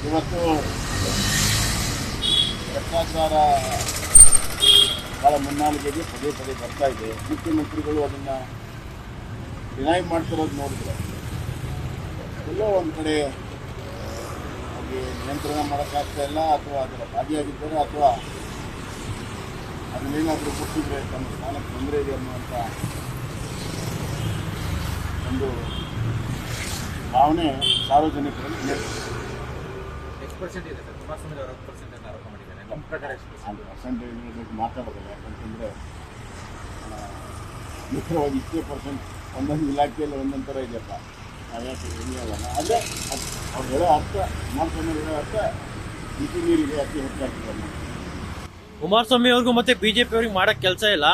ಇವತ್ತು ಭ್ರಷ್ಟಾಚಾರ ಭಾಳ ಮುನ್ನಾಲಿಗೆಗೆ ಪದೇ ಪದೇ ಬರ್ತಾ ಇದೆ. ಮುಖ್ಯಮಂತ್ರಿಗಳು ಅದನ್ನು ಡಿನೈ ಮಾಡ್ತಿರೋದು ನೋಡಿದ್ರೆ ಎಲ್ಲೋ ಒಂದು ಕಡೆ ಹಾಗೆ ನಿಯಂತ್ರಣ ಮಾಡೋಕ್ಕಾಗ್ತಾ ಇಲ್ಲ, ಅಥವಾ ಅದರ ಭಾಗಿಯಾಗಿದ್ದಾರೆ, ಅಥವಾ ಅದನ್ನೇನಾದರೂ ಕೊಟ್ಟಿದ್ರೆ ತಮ್ಮ ಸ್ಥಾನಕ್ಕೆ ತೊಂದರೆ ಇದೆ ಅನ್ನುವಂಥ ಒಂದು ಭಾವನೆ ಸಾರ್ವಜನಿಕರಲ್ಲಿ ನೀಡ್ತದೆ. ಎಷ್ಟು ಪರ್ಸೆಂಟ್ ಇದೆ ಸರ್? ಕುಮಾರಸ್ವಾಮಿ 60% ಅಂತ ಆರೋಪ ಮಾಡಿದ್ದಾರೆ. ನಮ್ಮ ಪ್ರಕಾರ ಅದು ಪರ್ಸೆಂಟೇಜ್ ಬಗ್ಗೆ ಮಾತಾಡೋದಿಲ್ಲ, ಯಾಕಂತಂದರೆ ನೇರವಾಗಿ 20% ಒಂದೊಂದು ಇಲಾಖೆಯಲ್ಲಿ ಒಂದೊಂದು ಥರ ಇದೆಯಪ್ಪ. ಯಾಕೆ ಹೇಳಲ್ಲ ಅದೇ ಅವ್ರು ಹೇಳೋ ಅರ್ಥ, ಕುಮಾರಸ್ವಾಮಿ ಹೇಳೋ ಅರ್ಥ ಮಿತಿ ನೀರಿಗೆ ಅತಿ ಹೆಚ್ಚಾಗ್ತದೆ. ಕುಮಾರಸ್ವಾಮಿ ಅವ್ರಿಗೂ ಮತ್ತೆ ಬಿಜೆಪಿ ಅವ್ರಿಗೆ ಮಾಡಕ್ ಕೆಲಸ ಇಲ್ಲ,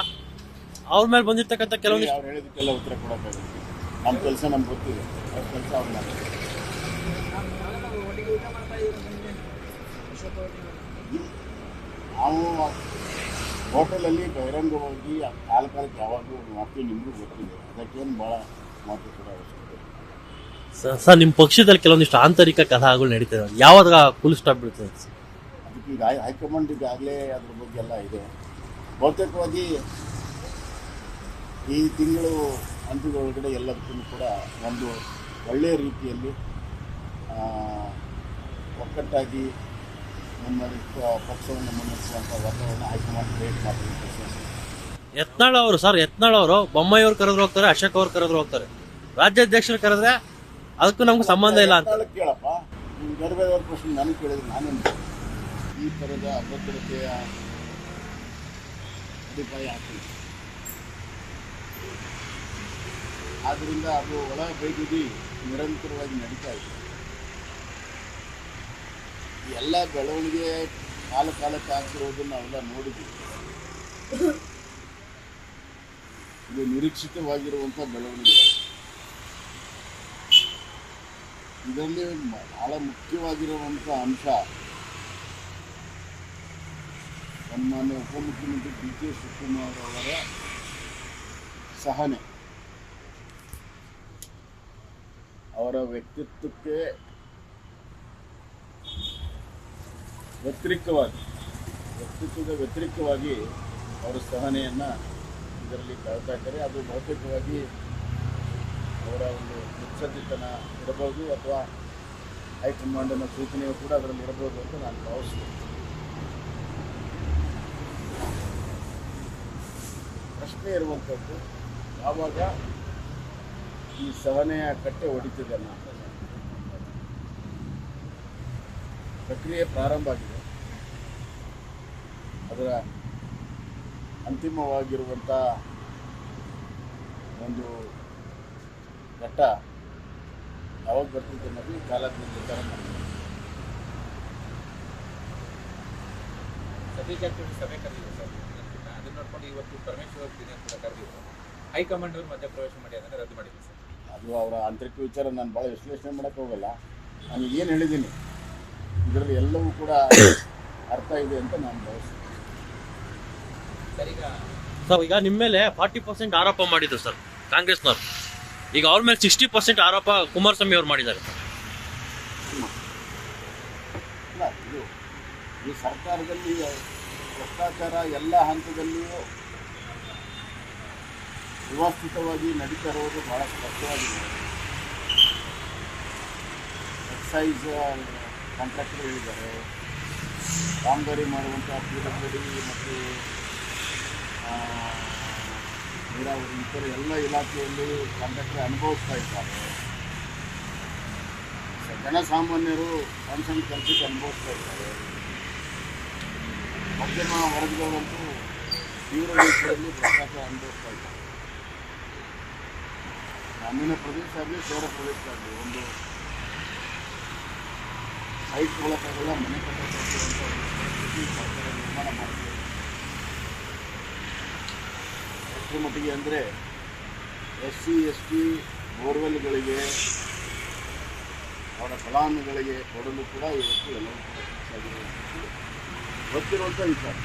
ಅವ್ರ ಮೇಲೆ ಬಂದಿರ್ತಕ್ಕಂಥ ಕೆಲವೊಂದು ಅವ್ರು ಹೇಳಿದಕ್ಕೆಲ್ಲ ಉತ್ತರ ಕೊಡೋಕ್ಕಾಗುತ್ತೆ. ನಮ್ಮ ಕೆಲಸ ನಮ್ಗೆ ಗೊತ್ತಿದೆ, ಅವ್ರ ಕೆಲಸ ಅವ್ರು ಮಾಡ್ತಾರೆ. ನಾವು ಹೋಟೆಲಲ್ಲಿ ಬಹಿರಂಗವಾಗಿ ಕಾಲಕ್ಕೆ ಯಾವಾಗಲೂ ಮಾಡ್ತೀವಿ, ನಿಮಗೂ ಗೊತ್ತಿದೆ. ಅದಕ್ಕೇನು ಭಾಳ ಮಾತು ಕೂಡ ಅವಶ್ಯಕತೆ. ಸರ್ ನಿಮ್ಮ ಪಕ್ಷದಲ್ಲಿ ಕೆಲವೊಂದಿಷ್ಟು ಆಂತರಿಕ ಕಲಹಗಳು ನಡೀತದೆ, ಯಾವಾಗ ಫುಲ್ ಸ್ಟಾಪ್ ಬೀಳ್ತದೆ? ಅದಕ್ಕೆ ಈಗ ಹೈಕಮಾಂಡ್ ಈಗಾಗಲೇ ಅದ್ರ ಬಗ್ಗೆ ಎಲ್ಲ ಇದೆ. ಬಹುತೇಕವಾಗಿ ಈ ತಿಂಗಳು ಅಂತ್ಯದೊಳಗಡೆ ಎಲ್ಲದಕ್ಕೂ ಕೂಡ ಒಂದು ಒಳ್ಳೆಯ ರೀತಿಯಲ್ಲಿ ಒಕ್ಕಟ್ಟಾಗಿ ಮುನ್ನಡೆಸುವ ಪಕ್ಷವನ್ನು ಮುನ್ನಡೆಸುವಂಥ ವಾತಾವರಣ ಹೈಕಮಾಂಡ್ ಕ್ರಿಯೇಟ್ ಮಾಡಬೇಕು. ಯತ್ನಾಳ್ ಅವರು ಸರ್, ಯತ್ನಾಳ್ ಅವರು ಬೊಮ್ಮಾಯಿ ಅವ್ರು ಕರೆದ್ರು ಹೋಗ್ತಾರೆ, ಅಶೋಕ್ ಅವ್ರು ಕರೆದ್ರು ಹೋಗ್ತಾರೆ, ರಾಜ್ಯಾಧ್ಯಕ್ಷರು ಕರೆದ್ರೆ ಅದಕ್ಕೂ ನಮ್ಗೆ ಸಂಬಂಧ ಇಲ್ಲ ಅಂತ. ಕೇಳಪ್ಪ, ನೀವು ಬೇರೆ ಬೇರೆಯವ್ರ ಪ್ರಶ್ನೆ ನನಗೆ ಕೇಳಿದ್ರೆ ನಾನೇನು ಈ ಥರದ ಅಭದ್ರತೆಯ ಅಡಿಪಾಯ ಹಾಕಿಲ್ಲ. ಆದ್ದರಿಂದ ಅದು ಒಳ ಬೈಗುದಿ ನಿರಂತರವಾಗಿ ನಡೀತಾ ಇದೆ. ಎಲ್ಲ ಬೆಳವಣಿಗೆ ಕಾಲಕ್ಕೆ ಆಗ್ತಿರೋದನ್ನು ನಾವೆಲ್ಲ ನೋಡಿದ್ದೀವಿ. ಇದು ನಿರೀಕ್ಷಿತವಾಗಿರುವಂಥ ಬೆಳವಣಿಗೆ. ಇದರಲ್ಲಿ ಬಹಳ ಮುಖ್ಯವಾಗಿರುವಂಥ ಅಂಶ ಸನ್ಮಾನ್ಯ ಉಪಮುಖ್ಯಮಂತ್ರಿ ಡಿ ಕೆ ಶಿವಕುಮಾರ್ ಅವರ ಸಹನೆ, ಅವರ ವ್ಯಕ್ತಿತ್ವದ ವ್ಯತಿರಿಕ್ತವಾಗಿ ಅವರ ಸಹನೆಯನ್ನು ಇದರಲ್ಲಿ ಕಾಳ್ತಾ ಇದ್ದಾರೆ. ಅದು ಬಹುತೇಕವಾಗಿ ಅವರ ಒಂದು ಮುತ್ಸದ್ದಿತನ ಇರಬಹುದು, ಅಥವಾ ಹೈಕಮಾಂಡನ ಸೂಚನೆಯು ಕೂಡ ಅದರಲ್ಲಿ ಇರಬಹುದು ಅಂತ ನಾನು ಭಾವಿಸ್ತೇನೆ. ಪ್ರಶ್ನೆ ಇರುವಂಥದ್ದು, ಯಾವಾಗ ಈ ಸಹನೆಯ ಕಟ್ಟೆ ಹೊಡಿತಿದೆಲ್ಲ, ಪ್ರಕ್ರಿಯೆ ಪ್ರಾರಂಭ ಆಗಿದೆ. ಅದರ ಅಂತಿಮವಾಗಿರುವಂಥ ಒಂದು ಘಟ್ಟ ಯಾವಾಗ ಬರ್ತಿದೆ ಅನ್ನೋದು ಕಾಲದ ನಿರ್ಧಾರ ಮಾಡ್ತೀವಿ. ಸತೀಶ್ ಜಾರಕಿಹೊಳಿ ಸಭೆ ಕರೆದಿದೆ ಸರ್, ಅದನ್ನ ನೋಡ್ಕೊಂಡು ಇವತ್ತು ಪರಮೇಶ್ವರ್ ದಿನ ಕೂಡ ಕರೆದಿದ್ರು. ಹೈಕಮಾಂಡ್ ಅವರು ಮಧ್ಯಪ್ರವೇಶ ಮಾಡಿ ಅದನ್ನು ರದ್ದು ಮಾಡಿದ್ರು ಸರ್. ಅದು ಅವರ ಆಂತರಿಕ ವಿಚಾರ, ನಾನು ಭಾಳ ವಿಶ್ಲೇಷಣೆ ಮಾಡೋಕ್ಕೆ ಹೋಗಲ್ಲ. ನಾನು ಏನು ಹೇಳಿದ್ದೀನಿ ಇದರಲ್ಲಿ ಎಲ್ಲವೂ ಕೂಡ ಅರ್ಥ ಇದೆ ಅಂತ ನಾನು ಭಾವಿಸ್ತೀನಿ. ಸರ್ ಈಗ ನಿಮ್ಮ ಮೇಲೆ 40% ಆರೋಪ ಮಾಡಿದ್ರು ಸರ್ ಕಾಂಗ್ರೆಸ್ನವ್ರು, ಈಗ ಅವ್ರ ಮೇಲೆ 60% ಆರೋಪ ಕುಮಾರಸ್ವಾಮಿ ಅವ್ರು ಮಾಡಿದ್ದಾರೆ. ಇಲ್ಲ, ಇದು ಈ ಸರ್ಕಾರದಲ್ಲಿ ಭ್ರಷ್ಟಾಚಾರ ಎಲ್ಲ ಹಂತದಲ್ಲಿಯೂ ವ್ಯವಸ್ಥಿತವಾಗಿ ನಡೀತಾ ಇರೋದು ಭಾಳ ಸ್ಪಷ್ಟವಾಗಿದೆ. ಎಕ್ಸೈಸ್ ಕಾಂಟ್ರಾಕ್ಟರ್ ಹೇಳಿದ್ದಾರೆ, ಕಾಮಗಾರಿ ಮಾಡುವಂಥ PWD ಮತ್ತು ನೀರಾವರಿ ಇತರ ಎಲ್ಲ ಇಲಾಖೆಯಲ್ಲಿ ಕಾಂಟ್ರಾಕ್ಟರ್ ಅನುಭವಿಸ್ತಾ ಇದ್ದಾರೆ. ಜನಸಾಮಾನ್ಯರು ಸಣ್ಣ ಸಣ್ಣ ಕೆಲಸಕ್ಕೆ ಅನುಭವಿಸ್ತಾ ಇದ್ದಾರೆ. ಮಧ್ಯಮ ವರ್ಗದವರಂತೂ ತೀವ್ರ ರೀತಿಯಲ್ಲಿ ಭ್ರಷ್ಟಾಚಾರ ಅನುಭವಿಸ್ತಾ ಇದ್ದಾರೆ. ಗ್ರಾಮೀಣ ಪ್ರದೇಶ ಆಗಲಿ, ಶಹರ ಪ್ರದೇಶ ಆಗಲಿ, ಒಂದು ಸೈಟ್ ಮೂಲಕಗಳ ಮನೆ ಕಟ್ಟುವಂಥ ಪರಿಸ್ಥಿತಿ ಸರ್ಕಾರ ನಿರ್ಮಾಣ ಮಾಡಿದೆ. ಎಷ್ಟರ ಮಟ್ಟಿಗೆ ಅಂದರೆ SC ST ಬೋರ್ವೆಲ್ಗಳಿಗೆ, ಅವರ ಫಲಾನುಭವಿಗಳಿಗೆ ಕೊಡಲು ಕೂಡ ಇವತ್ತು ಎಲ್ಲವೂ ಕೂಡ ಗೊತ್ತಿರುವಂಥ ವಿಚಾರ.